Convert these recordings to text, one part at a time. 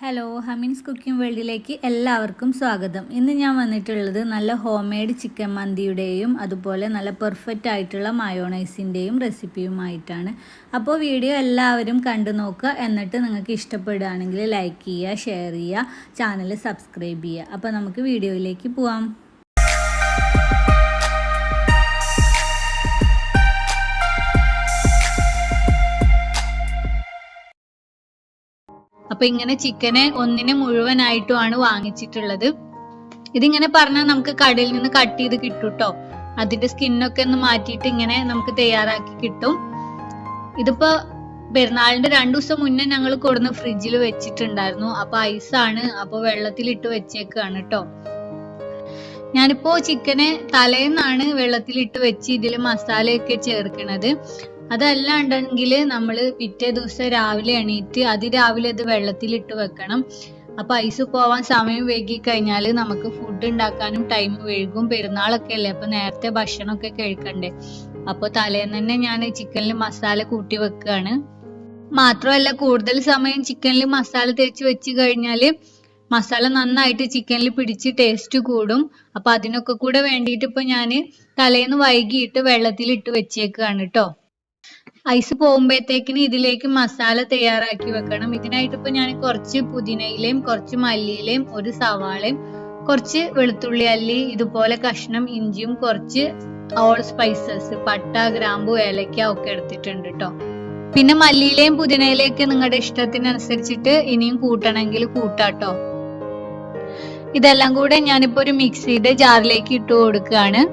Hello, ഹമീൻസ് cooking വേൾഡിലേക്ക് എല്ലാവർക്കും സ്വാഗതം. ഇന്ന് ഞാൻ വന്നിട്ടുള്ളത് നല്ല ഹോം മെയ്ഡ് ചിക്കൻ മന്തിയുടെയും അതുപോലെ നല്ല പെർഫെക്റ്റ് ആയിട്ടുള്ള മയോണൈസിൻ്റെയും റെസിപ്പിയുമായിട്ടാണ്. അപ്പോൾ വീഡിയോ എല്ലാവരും കണ്ടു നോക്കുക. എന്നിട്ട് നിങ്ങൾക്ക് ഇഷ്ടപ്പെടുകയാണെങ്കിൽ ലൈക്ക് ചെയ്യുക, ഷെയർ ചെയ്യുക, ചാനൽ സബ്സ്ക്രൈബ് ചെയ്യുക. അപ്പോൾ നമുക്ക് വീഡിയോയിലേക്ക് പോവാം. അപ്പൊ ഇങ്ങനെ ചിക്കനെ ഒന്നിനെ മുഴുവനായിട്ടുമാണ് വാങ്ങിച്ചിട്ടുള്ളത്. ഇതിങ്ങനെ പറഞ്ഞാൽ നമുക്ക് കടയിൽ നിന്ന് കട്ട് ചെയ്ത് കിട്ടൂട്ടോ. അതിന്റെ സ്കിന്നൊക്കെ ഒന്ന് മാറ്റിയിട്ട് ഇങ്ങനെ നമുക്ക് തയ്യാറാക്കി കിട്ടും. ഇതിപ്പോ പെരുന്നാളിന്റെ 2 ദിവസം മുന്നേ ഞങ്ങൾ കൊടുന്ന് ഫ്രിഡ്ജിൽ വെച്ചിട്ടുണ്ടായിരുന്നു. അപ്പൊ ഐസാണ്, അപ്പൊ വെള്ളത്തിലിട്ട് വെച്ചേക്കാണ് കേട്ടോ. ഞാനിപ്പോ ചിക്കനെ തലേന്നാണ് വെള്ളത്തിലിട്ട് വെച്ച് ഇതിൽ മസാലയൊക്കെ ചേർക്കണത്. അതല്ലാണ്ടെങ്കിൽ നമ്മൾ പിറ്റേ ദിവസം രാവിലെ എണീറ്റ് അതിരാവിലെ ഇത് വെള്ളത്തിലിട്ട് വെക്കണം. അപ്പൊ ഐസ് പോവാൻ സമയം വൈകി കഴിഞ്ഞാൽ നമുക്ക് ഫുഡ് ഉണ്ടാക്കാനും ടൈം വൈകും. പെരുന്നാളൊക്കെ അല്ലേ, അപ്പൊ നേരത്തെ ഭക്ഷണമൊക്കെ കഴിക്കണ്ടേ. അപ്പൊ തലേന്ന് തന്നെ ഞാൻ ചിക്കനിൽ മസാല കൂട്ടി വെക്കുകയാണ്. മാത്രമല്ല, കൂടുതൽ സമയം ചിക്കനിൽ മസാല തേച്ച് വെച്ച് കഴിഞ്ഞാല് മസാല നന്നായിട്ട് ചിക്കനിൽ പിടിച്ച് ടേസ്റ്റ് കൂടും. അപ്പൊ അതിനൊക്കെ കൂടെ വേണ്ടിയിട്ട് ഇപ്പൊ ഞാൻ തലേന്ന് വൈകിട്ട് വെള്ളത്തിലിട്ട് വെച്ചേക്കാണ് കേട്ടോ. ഐസ് പോകുമ്പോഴത്തേക്കിന് ഇതിലേക്ക് മസാല തയ്യാറാക്കി വെക്കണം. ഇതിനായിട്ട് ഇപ്പൊ ഞാൻ കുറച്ച് പുതിനയിലയും കുറച്ച് മല്ലിയിലയും ഒരു സവാളയും കുറച്ച് വെളുത്തുള്ളി അല്ലി, ഇതുപോലെ കഷ്ണം ഇഞ്ചിയും കുറച്ച് ഓൾ സ്പൈസസ് പട്ട, ഗ്രാമ്പു, ഏലക്ക ഒക്കെ എടുത്തിട്ടുണ്ട് കേട്ടോ. പിന്നെ മല്ലിയിലയും പുതിനയിലയൊക്കെ നിങ്ങളുടെ ഇഷ്ടത്തിനനുസരിച്ചിട്ട് ഇനിയും കൂട്ടണമെങ്കിൽ കൂട്ടാട്ടോ. ഇതെല്ലാം കൂടെ ഞാനിപ്പോ ഒരു മിക്സിയുടെ ജാറിലേക്ക് ഇട്ട് കൊടുക്കുകയാണ്.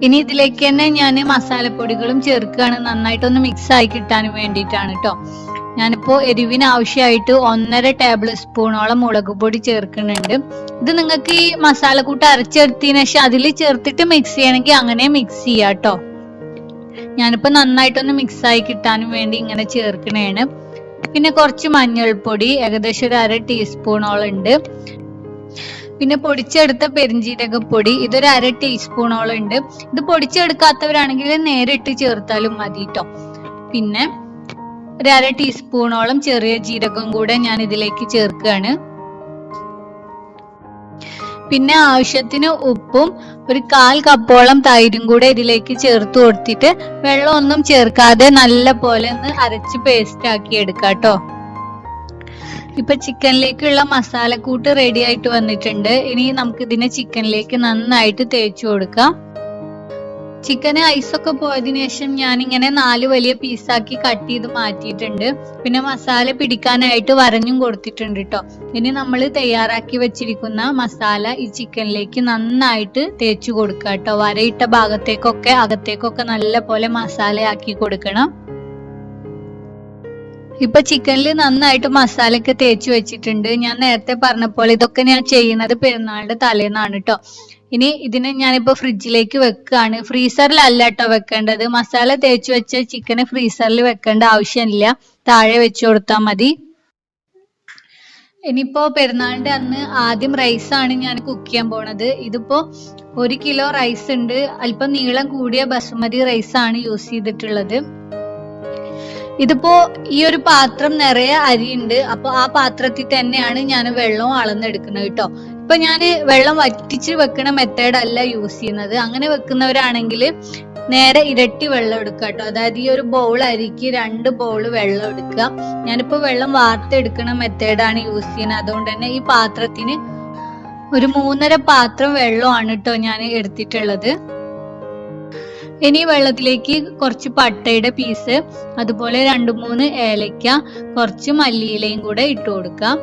ഇനി ഇതിലേക്ക് തന്നെ ഞാൻ മസാലപ്പൊടികളും ചേർക്കുകയാണ്, നന്നായിട്ടൊന്ന് മിക്സ് ആയി കിട്ടാൻ വേണ്ടിയിട്ടാണ് കേട്ടോ. ഞാനിപ്പോ എരിവിന് ആവശ്യമായിട്ട് 1.5 ടേബിൾ സ്പൂണോളം മുളക് പൊടി ചേർക്കുന്നുണ്ട്. ഇത് നിങ്ങൾക്ക് ഈ മസാലക്കൂട്ട് അരച്ചെടുത്തതിന് ശേഷം അതിൽ ചേർത്തിട്ട് മിക്സ് ചെയ്യണമെങ്കിൽ അങ്ങനെ മിക്സ് ചെയ്യാം കേട്ടോ. ഞാനിപ്പോ നന്നായിട്ടൊന്ന് മിക്സ് ആയി കിട്ടാനും വേണ്ടി ഇങ്ങനെ ചേർക്കണേണ്. പിന്നെ കുറച്ച് മഞ്ഞൾപ്പൊടി ഏകദേശം ഒരു 1/2 ടീസ്പൂണോളം ഉണ്ട്. പിന്നെ പൊടിച്ചെടുത്ത പെരിഞ്ജീരകപ്പൊടി ഇതൊരു 1/2 ടീസ്പൂണോളം ഉണ്ട്. ഇത് പൊടിച്ചെടുക്കാത്തവരാണെങ്കിൽ നേരിട്ട് ചേർത്താലും മതി കേട്ടോ. പിന്നെ ഒരു 1/2 ടീസ്പൂണോളം ചെറിയ ജീരകം കൂടെ ഞാൻ ഇതിലേക്ക് ചേർക്കുകയാണ്. പിന്നെ ആവശ്യത്തിന് ഉപ്പും ഒരു 1/4 കപ്പോളം തൈരും കൂടെ ഇതിലേക്ക് ചേർത്ത് കൊടുത്തിട്ട് വെള്ളമൊന്നും ചേർക്കാതെ നല്ല പോലെ ഒന്ന് അരച്ച് പേസ്റ്റ് ആക്കി എടുക്കാം കേട്ടോ. ഇപ്പൊ ചിക്കനിലേക്കുള്ള മസാലക്കൂട്ട് റെഡി ആയിട്ട് വന്നിട്ടുണ്ട്. ഇനി നമുക്ക് ഇതിനെ ചിക്കനിലേക്ക് നന്നായിട്ട് തേച്ചു കൊടുക്കാം. ചിക്കന് ഐസൊക്കെ പോയതിനു ശേഷം ഞാനിങ്ങനെ 4 വലിയ പീസാക്കി കട്ട് ചെയ്ത് മാറ്റിയിട്ടുണ്ട്. പിന്നെ മസാല പിടിക്കാനായിട്ട് വരഞ്ഞും കൊടുത്തിട്ടുണ്ട് കേട്ടോ. ഇനി നമ്മൾ തയ്യാറാക്കി വെച്ചിരിക്കുന്ന മസാല ഈ ചിക്കനിലേക്ക് നന്നായിട്ട് തേച്ചു കൊടുക്കുക കേട്ടോ. വരയിട്ട ഭാഗത്തേക്കൊക്കെ അകത്തേക്കൊക്കെ നല്ല പോലെ മസാലയാക്കി കൊടുക്കണം. ഇപ്പൊ ചിക്കനിൽ നന്നായിട്ട് മസാലയൊക്കെ തേച്ച് വെച്ചിട്ടുണ്ട്. ഞാൻ നേരത്തെ പറഞ്ഞ പോലെ ഇതൊക്കെ ഞാൻ ചെയ്യുന്നത് പെരുന്നാളിന്റെ തലേന്നാണ് കേട്ടോ. ഇനി ഇതിനെ ഞാനിപ്പോ ഫ്രിഡ്ജിലേക്ക് വെക്കുകയാണ്. ഫ്രീസറിലല്ല കേട്ടോ വെക്കേണ്ടത്. മസാല തേച്ച് വെച്ച ചിക്കന് ഫ്രീസറിൽ വെക്കേണ്ട ആവശ്യമില്ല, താഴെ വെച്ചു കൊടുത്താൽ മതി. ഇനിയിപ്പോ പെരുന്നാളിന്റെ അന്ന് ആദ്യം റൈസാണ് ഞാൻ കുക്ക് ചെയ്യാൻ പോണത്. ഇതിപ്പോ 1 കിലോ റൈസ് ഉണ്ട്. അല്പം നീളം കൂടിയ ബസുമതി റൈസാണ് യൂസ് ചെയ്തിട്ടുള്ളത്. ഇതിപ്പോ ഈ ഒരു പാത്രം നിറയെ അരിയുണ്ട്. അപ്പൊ ആ പാത്രത്തിൽ തന്നെയാണ് ഞാൻ വെള്ളം അളന്നെടുക്കുന്നത് കേട്ടോ. ഇപ്പൊ ഞാൻ വെള്ളം വറ്റിച്ച് വെക്കണ മെത്തേഡ് അല്ല യൂസ് ചെയ്യുന്നത്. അങ്ങനെ വെക്കുന്നവരാണെങ്കിൽ നേരെ ഇരട്ടി വെള്ളം എടുക്കുക കേട്ടോ. അതായത് ഈ ഒരു ബൗൾ അരിക്ക് 2 ബൗൾ വെള്ളം എടുക്കുക. ഞാനിപ്പോ വെള്ളം വാർത്തെടുക്കണ മെത്തേഡാണ് യൂസ് ചെയ്യുന്നത്. അതുകൊണ്ട് തന്നെ ഈ പാത്രത്തിന് ഒരു 3.5 പാത്രം വെള്ളമാണ് കേട്ടോ ഞാൻ എടുത്തിട്ടുള്ളത്. ഇനി വെള്ളത്തിലേക്ക് കുറച്ച് പട്ടയുടെ പീസ്, അതുപോലെ 2-3 ഏലക്ക, കുറച്ച് മല്ലിയിലയും കൂടെ ഇട്ട് കൊടുക്കാം.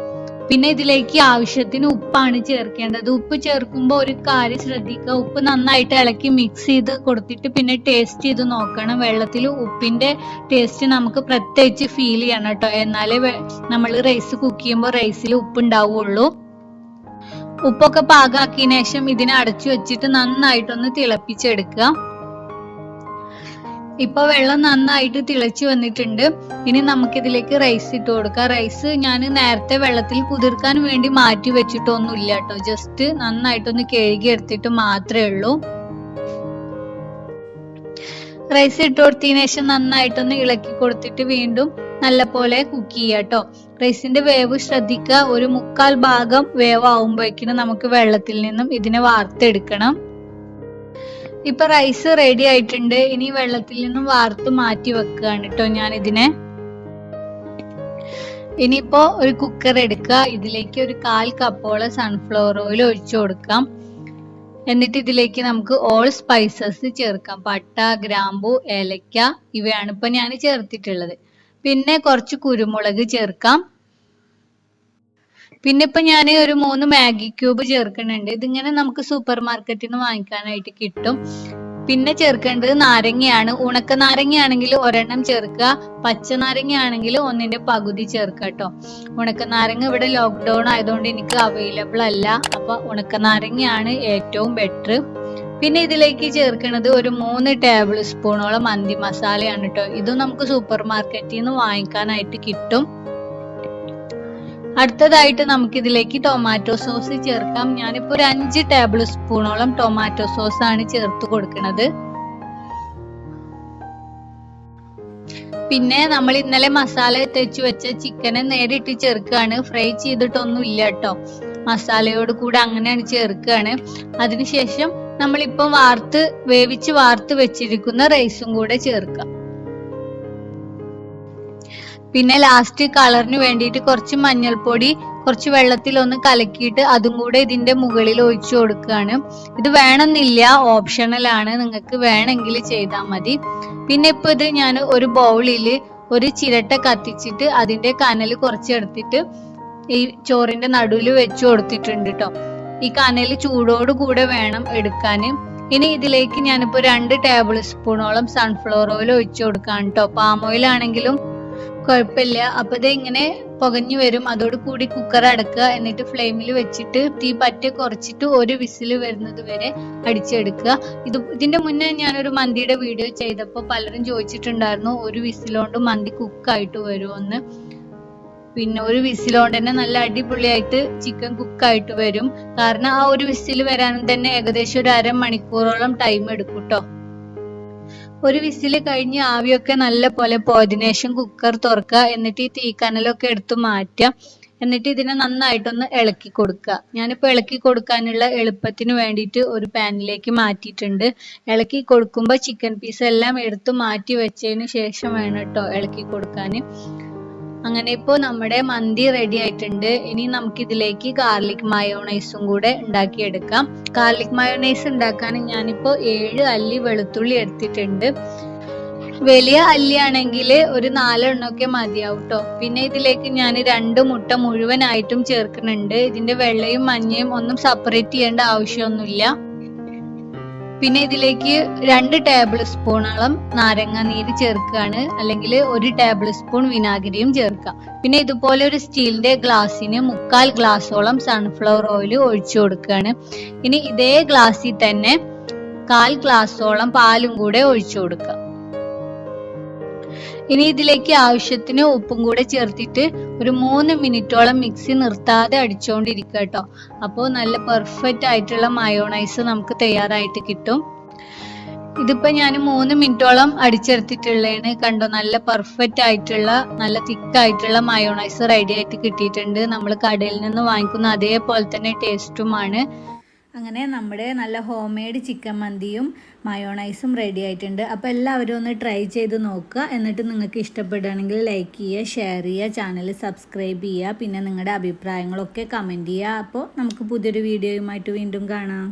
പിന്നെ ഇതിലേക്ക് ആവശ്യത്തിന് ഉപ്പാണ് ചേർക്കേണ്ടത്. ഉപ്പ് ചേർക്കുമ്പോൾ ഒരു കാര്യം ശ്രദ്ധിക്കുക, ഉപ്പ് നന്നായിട്ട് ഇളക്കി മിക്സ് ചെയ്ത് കൊടുത്തിട്ട് പിന്നെ ടേസ്റ്റ് ചെയ്ത് നോക്കണം. വെള്ളത്തിൽ ഉപ്പിന്റെ ടേസ്റ്റ് നമുക്ക് പ്രത്യേകിച്ച് ഫീൽ ചെയ്യണം കേട്ടോ. എന്നാലേ നമ്മൾ റൈസ് കുക്ക് ചെയ്യുമ്പോൾ റൈസിൽ ഉപ്പ് ഉണ്ടാവുള്ളൂ. ഉപ്പൊക്കെ പാകാക്കിയതിനു ശേഷം ഇതിനെ അടച്ചു വെച്ചിട്ട് നന്നായിട്ടൊന്ന് തിളപ്പിച്ചെടുക്കുക. ഇപ്പൊ വെള്ളം നന്നായിട്ട് തിളച്ചു വന്നിട്ടുണ്ട്. ഇനി നമുക്കിതിലേക്ക് റൈസ് ഇട്ട് കൊടുക്കാം. റൈസ് ഞാൻ നേരത്തെ വെള്ളത്തിൽ കുതിർക്കാൻ വേണ്ടി മാറ്റി വെച്ചിട്ടൊന്നുമില്ല കേട്ടോ. ജസ്റ്റ് നന്നായിട്ടൊന്ന് കഴുകി എടുത്തിട്ട് മാത്രമേ ഉള്ളൂ. റൈസ് ഇട്ട് കൊടുത്തതിന് ശേഷം നന്നായിട്ടൊന്ന് ഇളക്കി കൊടുത്തിട്ട് വീണ്ടും നല്ല പോലെ കുക്ക് ചെയ്യാട്ടോ. റൈസിന്റെ വേവ് ശ്രദ്ധിക്കുക. ഒരു 1/4 ഭാഗം വേവാകുമ്പോഴേക്കിനും നമുക്ക് വെള്ളത്തിൽ നിന്നും ഇതിനെ വാർത്തെടുക്കണം. ഇപ്പൊ റൈസ് റെഡി ആയിട്ടുണ്ട്. ഇനി വെള്ളത്തിൽ നിന്നും വാർത്ത് മാറ്റി വെക്കുകയാണ് കേട്ടോ ഞാൻ ഇതിനെ. ഇനിയിപ്പോ ഒരു കുക്കർ എടുക്കുക. ഇതിലേക്ക് ഒരു 1/4 കപ്പോളം സൺഫ്ലവർ ഓയിൽ ഒഴിച്ചു കൊടുക്കാം. എന്നിട്ട് ഇതിലേക്ക് നമുക്ക് ഓൾ സ്പൈസസ് ചേർക്കാം. പട്ട, ഗ്രാമ്പു, ഏലക്ക ഇവയാണ് ഇപ്പൊ ഞാൻ ചേർത്തിട്ടുള്ളത്. പിന്നെ കുറച്ച് കുരുമുളക് ചേർക്കാം. പിന്നെ ഇപ്പൊ ഞാൻ ഒരു 3 മാഗി ക്യൂബ് ചേർക്കുന്നുണ്ട്. ഇതിങ്ങനെ നമുക്ക് സൂപ്പർ മാർക്കറ്റിൽ നിന്ന് വാങ്ങിക്കാനായിട്ട് കിട്ടും. പിന്നെ ചേർക്കേണ്ടത് നാരങ്ങയാണ്. ഉണക്ക നാരങ്ങയാണെങ്കിൽ ഒരെണ്ണം ചേർക്കുക. പച്ച നാരങ്ങ ആണെങ്കിൽ 1ന്റെ പകുതി ചേർക്കുക കേട്ടോ. ഉണക്ക നാരങ്ങ ഇവിടെ ലോക്ക്ഡൌൺ ആയതുകൊണ്ട് എനിക്ക് അവൈലബിൾ അല്ല. അപ്പൊ ഉണക്ക നാരങ്ങയാണ് ഏറ്റവും ബെറ്റർ. പിന്നെ ഇതിലേക്ക് ചേർക്കുന്നത് ഒരു 3 ടേബിൾ സ്പൂണോളം മന്തി മസാലയാണ് കേട്ടോ. ഇതും നമുക്ക് സൂപ്പർ മാർക്കറ്റിൽ നിന്ന് വാങ്ങിക്കാനായിട്ട് കിട്ടും. അടുത്തതായിട്ട് നമുക്ക് ഇതിലേക്ക് ടൊമാറ്റോ സോസ് ചേർക്കാം. ഞാനിപ്പോ ഒരു 5 ടേബിൾ സ്പൂണോളം ടൊമാറ്റോ സോസ് ആണ് ചേർത്ത് കൊടുക്കുന്നത്. പിന്നെ നമ്മൾ ഇന്നലെ മസാല തേച്ച് വെച്ച ചിക്കനെ നേരിട്ട് ചേർക്കുകയാണ്. ഫ്രൈ ചെയ്തിട്ടൊന്നും ഇല്ല കേട്ടോ. മസാലയോട് കൂടെ അങ്ങനെയാണ് ചേർക്കുകയാണ്. അതിനുശേഷം നമ്മളിപ്പോ വേവിച്ച് വാർത്ത് വെച്ചിരിക്കുന്ന റൈസും കൂടെ ചേർക്കാം. പിന്നെ ലാസ്റ്റ് കളറിന് വേണ്ടിയിട്ട് കുറച്ച് മഞ്ഞൾപ്പൊടി കുറച്ച് വെള്ളത്തിൽ ഒന്ന് കലക്കിയിട്ട് അതും കൂടെ ഇതിന്റെ മുകളിൽ ഒഴിച്ചു കൊടുക്കുകയാണ്. ഇത് വേണമെന്നില്ല, ഓപ്ഷണൽ ആണ്, നിങ്ങൾക്ക് വേണമെങ്കിൽ ചെയ്താൽ മതി. പിന്നെ ഇപ്പൊ ഇത് ഞാൻ ഒരു ബൗളില് ഒരു ചിരട്ട കത്തിച്ചിട്ട് അതിന്റെ കനൽ കുറച്ചെടുത്തിട്ട് ഈ ചോറിന്റെ നടുവിൽ വെച്ചു കൊടുത്തിട്ടുണ്ട് കേട്ടോ. ഈ കനൽ ചൂടോട് കൂടെ വേണം എടുക്കാൻ. ഇനി ഇതിലേക്ക് ഞാനിപ്പോ 2 ടേബിൾ സ്പൂണോളം സൺഫ്ലവർ ഓയിൽ ഒഴിച്ചു കൊടുക്കാൻ കേട്ടോ. പാം ഓയിൽ ആണെങ്കിലും കുഴപ്പമില്ല. അപ്പൊ ഇത് ഇങ്ങനെ പുകഞ്ഞു വരും. അതോട് കൂടി കുക്കർ അടക്കുക. എന്നിട്ട് ഫ്ലെയിമിൽ വെച്ചിട്ട് തീ പറ്റെ കുറച്ചിട്ട് ഒരു വിസിൽ വരുന്നത് വരെ അടിച്ചെടുക്കുക. ഇതിന്റെ മുന്നേ ഞാനൊരു മന്തിയുടെ വീഡിയോ ചെയ്തപ്പോൾ പലരും ചോദിച്ചിട്ടുണ്ടായിരുന്നു ഒരു വിസിലോണ്ട് മന്തി കുക്കായിട്ട് വരുമോന്ന്. പിന്നെ ഒരു വിസിലോണ്ട് തന്നെ നല്ല അടിപൊളിയായിട്ട് ചിക്കൻ കുക്കായിട്ട് വരും. കാരണം ആ ഒരു വിസിൽ വരാനും തന്നെ ഏകദേശം ഒരു 1/2 മണിക്കൂറോളം ടൈം എടുക്കും കേട്ടോ. ഒരു വിസിൽ കഴിഞ്ഞ് ആവിയൊക്കെ നല്ല പോലെ പോയതിനു ശേഷം കുക്കർ തുറക്കുക. എന്നിട്ട് ഈ തീക്കനലൊക്കെ എടുത്ത് മാറ്റുക. എന്നിട്ട് ഇതിനെ നന്നായിട്ടൊന്ന് ഇളക്കി കൊടുക്കുക. ഞാനിപ്പോ ഇളക്കി കൊടുക്കാനുള്ള എളുപ്പത്തിന് വേണ്ടിയിട്ട് ഒരു പാനിലേക്ക് മാറ്റിയിട്ടുണ്ട്. ഇളക്കി കൊടുക്കുമ്പോൾ ചിക്കൻ പീസ് എല്ലാം എടുത്ത് മാറ്റി വെച്ചതിന് ശേഷം വേണം കേട്ടോ ഇളക്കി കൊടുക്കാൻ. അങ്ങനെ ഇപ്പോ നമ്മുടെ മന്തി റെഡി ആയിട്ടുണ്ട്. ഇനി നമുക്ക് ഇതിലേക്ക് ഗാർലിക് മയോണൈസും കൂടെ ഉണ്ടാക്കിയെടുക്കാം. ഗാർലിക് മയോണൈസ് ഉണ്ടാക്കാൻ ഞാനിപ്പോ 7 അല്ലി വെളുത്തുള്ളി എടുത്തിട്ടുണ്ട്. വലിയ അല്ലിയാണെങ്കിൽ ഒരു 4 എണ്ണമൊക്കെ മതിയാവും കേട്ടോ. പിന്നെ ഇതിലേക്ക് ഞാൻ 2 മുട്ട മുഴുവനായിട്ടും ചേർക്കുന്നുണ്ട്. ഇതിന്റെ വെള്ളയും മഞ്ഞയും ഒന്നും സെപ്പറേറ്റ് ചെയ്യേണ്ട ആവശ്യമൊന്നുമില്ല. പിന്നെ ഇതിലേക്ക് 2 ടേബിൾ സ്പൂണോളം നാരങ്ങ നീര് ചേർക്കുകയാണ്. അല്ലെങ്കിൽ 1 ടേബിൾ സ്പൂൺ വിനാഗിരിയും ചേർക്കാം. പിന്നെ ഇതുപോലെ ഒരു സ്റ്റീലിന്റെ ഗ്ലാസ്സിന് 1/4 ഗ്ലാസോളം സൺഫ്ലവർ ഓയിൽ ഒഴിച്ചു കൊടുക്കുകയാണ്. ഇനി ഇതേ ഗ്ലാസ്സിൽ തന്നെ 1/4 ഗ്ലാസോളം പാലും കൂടെ ഒഴിച്ചു കൊടുക്കുക. ഇനി ഇതിലേക്ക് ആവശ്യത്തിന് ഉപ്പും കൂടെ ചേർത്തിട്ട് ഒരു 3 മിനിറ്റോളം മിക്സി നിർത്താതെ അടിച്ചുകൊണ്ടിരിക്കുക കേട്ടോ. അപ്പോൾ നല്ല പെർഫെക്റ്റ് ആയിട്ടുള്ള മയോണൈസ് നമുക്ക് തയ്യാറായിട്ട് കിട്ടും. ഇതിപ്പോ ഞാൻ 3 മിനിറ്റോളം അടിച്ചെടുത്തിട്ടുള്ളതാണ്. കണ്ടോ, നല്ല പെർഫെക്റ്റ് ആയിട്ടുള്ള നല്ല തിക്കായിട്ടുള്ള മയോണൈസ് റെഡി ആയിട്ട് കിട്ടിയിട്ടുണ്ട്. നമ്മൾ കടയിൽ നിന്ന് വാങ്ങിക്കുന്ന അതേപോലെ തന്നെ ടേസ്റ്റുമാണ്. അങ്ങനെ നമ്മുടെ നല്ല ഹോം മെയ്ഡ് ചിക്കൻ മന്തിയും മയോണൈസും റെഡി ആയിട്ടുണ്ട്. അപ്പോൾ എല്ലാവരും ഒന്ന് ട്രൈ ചെയ്ത് നോക്കുക. എന്നിട്ട് നിങ്ങൾക്ക് ഇഷ്ടപ്പെടുകയാണെങ്കിൽ ലൈക്ക് ചെയ്യുക, ഷെയർ ചെയ്യുക, ചാനൽ സബ്സ്ക്രൈബ് ചെയ്യുക. പിന്നെ നിങ്ങളുടെ അഭിപ്രായങ്ങളൊക്കെ കമൻറ്റ് ചെയ്യുക. അപ്പോൾ നമുക്ക് പുതിയൊരു വീഡിയോയുമായിട്ട് വീണ്ടും കാണാം.